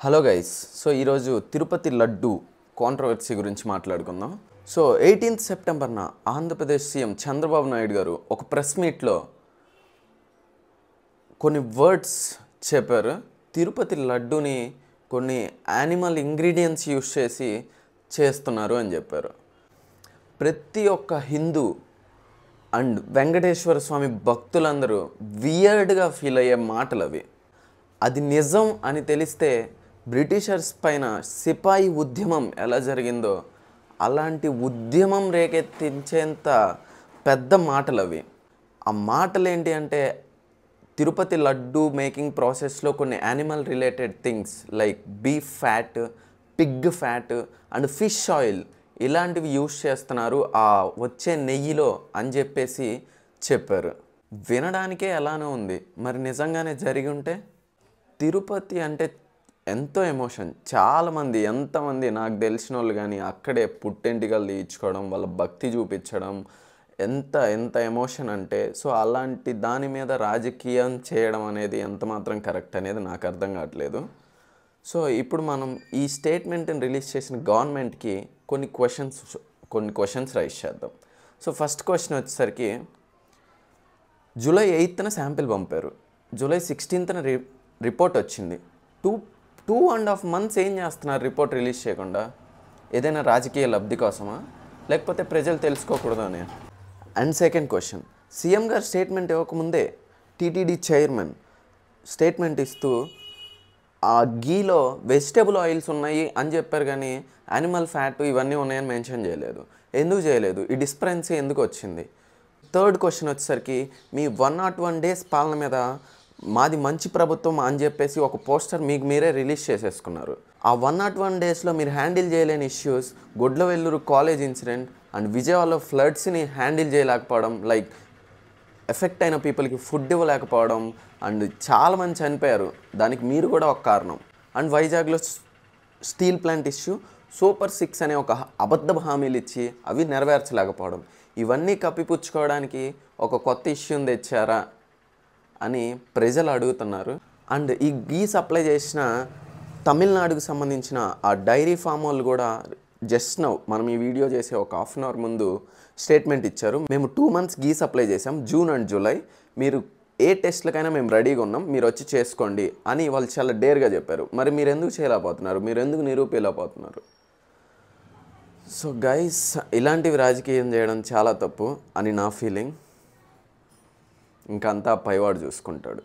Hello guys. So ఈరోజు Tirupati laddu controversy గురించి మాట్లాడుకుందాం. సో 18th సెప్టెంబర్న ఆంధ్రప్రదేశ్ సీఎం చంద్రబాబు నాయుడు గారు ఒక ప్రెస్ మీట్లో కొన్ని వర్డ్స్ చెప్పారు. తిరుపతి లడ్డూని కొన్ని యానిమల్ ఇంగ్రీడియంట్స్ యూస్ చేసి చేస్తున్నారు అని చెప్పారు. ప్రతి ఒక్క హిందూ అండ్ వెంకటేశ్వర స్వామి భక్తులందరూ వియర్డ్గా ఫీల్ అయ్యే మాటలు అవి. అది నిజం అని తెలిస్తే బ్రిటిషర్స్ పైన సిపాయి ఉద్యమం ఎలా జరిగిందో అలాంటి ఉద్యమం రేకెత్తించేంత పెద్ద మాటలు అవి. ఆ మాటలు ఏంటి అంటే, తిరుపతి లడ్డు మేకింగ్ ప్రాసెస్లో కొన్ని animal related things like beef fat, Pig fat and fish oil ఇలాంటివి యూస్ చేస్తున్నారు ఆ వచ్చే నెయ్యిలో అని చెప్పేసి చెప్పారు. వినడానికే ఎలానో ఉంది, మరి నిజంగానే జరిగి ఉంటే? తిరుపతి అంటే ఎంతో ఎమోషన్. చాలామంది, ఎంతమంది నాకు తెలిసిన వాళ్ళు కానీ అక్కడే పుట్టెంటికలు తీయించుకోవడం, వాళ్ళ భక్తి చూపించడం, ఎంత ఎమోషన్ అంటే, సో అలాంటి దాని మీద రాజకీయం చేయడం అనేది ఎంత మాత్రం కరెక్ట్ అనేది నాకు అర్థం కావట్లేదు. సో ఇప్పుడు మనం ఈ స్టేట్మెంట్ని రిలీజ్ చేసిన గవర్నమెంట్కి కొన్ని క్వశ్చన్స్ రైజ్ చేద్దాం. సో ఫస్ట్ క్వశ్చన్ వచ్చేసరికి, జూలై 8th శాంపిల్ పంపారు, జూలై 16th రిపోర్ట్ వచ్చింది. 2.5 months ఏం చేస్తున్నారు రిపోర్ట్ రిలీజ్ చేయకుండా? ఏదైనా రాజకీయ లబ్ధి కోసమా, లేకపోతే ప్రజలు తెలుసుకోకూడదనే? అండ్ సెకండ్ క్వశ్చన్, సీఎం గారు స్టేట్మెంట్ ఇవ్వకముందే టీటీడీ చైర్మన్ స్టేట్మెంట్ ఇస్తూ ఆ గీలో వెజిటబుల్ ఆయిల్స్ ఉన్నాయి అని చెప్పారు, కానీ యానిమల్ ఫ్యాట్ ఇవన్నీ ఉన్నాయని మెన్షన్ చేయలేదు. ఎందుకు చేయలేదు? ఈ డిస్పరెన్సీ ఎందుకు వచ్చింది? థర్డ్ క్వశ్చన్ వచ్చేసరికి, మీ 101 days పాలన మీద మాది మంచి ప్రభుత్వం అని చెప్పేసి ఒక పోస్టర్ మీకు మీరే రిలీజ్ చేసేసుకున్నారు. ఆ 101 daysలో మీరు హ్యాండిల్ చేయలేని ఇష్యూస్, గుడ్లవెల్లూరు కాలేజ్ ఇన్సిడెంట్ అండ్ విజయవాడలో ఫ్లడ్స్ని హ్యాండిల్ చేయలేకపోవడం, లైక్ ఎఫెక్ట్ అయిన పీపుల్కి ఫుడ్ ఇవ్వలేకపోవడం అండ్ చాలామంది చనిపోయారు, దానికి మీరు కూడా ఒక కారణం. అండ్ వైజాగ్లో స్టీల్ ప్లాంట్ ఇష్యూ, సూపర్ 6 అనే ఒక అబద్ధ హామీలు ఇచ్చి అవి నెరవేర్చలేకపోవడం, ఇవన్నీ కప్పిపుచ్చుకోవడానికి ఒక కొత్త ఇష్యూని తెచ్చారా అని ప్రజలు అడుగుతున్నారు. అండ్ ఈ గీ సప్లై చేసిన తమిళనాడుకు సంబంధించిన ఆ డైరీ ఫామ్ వాళ్ళు కూడా జస్ట్ నౌ మనం ఈ వీడియో చేసే ఒక 1/2 hour ముందు స్టేట్మెంట్ ఇచ్చారు, మేము 2 months గీ సప్లై చేసాం, జూన్ అండ్ జూలై, మీరు ఏ టెస్ట్లకైనా మేము రెడీగా ఉన్నాం, మీరు వచ్చి చేసుకోండి అని వాళ్ళు చాలా డేర్గా చెప్పారు. మరి మీరు ఎందుకు చేయలేకపోతున్నారు? మీరు ఎందుకు నిరూపించలేకపోతున్నారు? సో గైస్, ఇలాంటివి రాజకీయం చేయడం చాలా తప్పు అని నా ఫీలింగ్. ఇంకంతా పైవాడు చూసుకుంటాడు.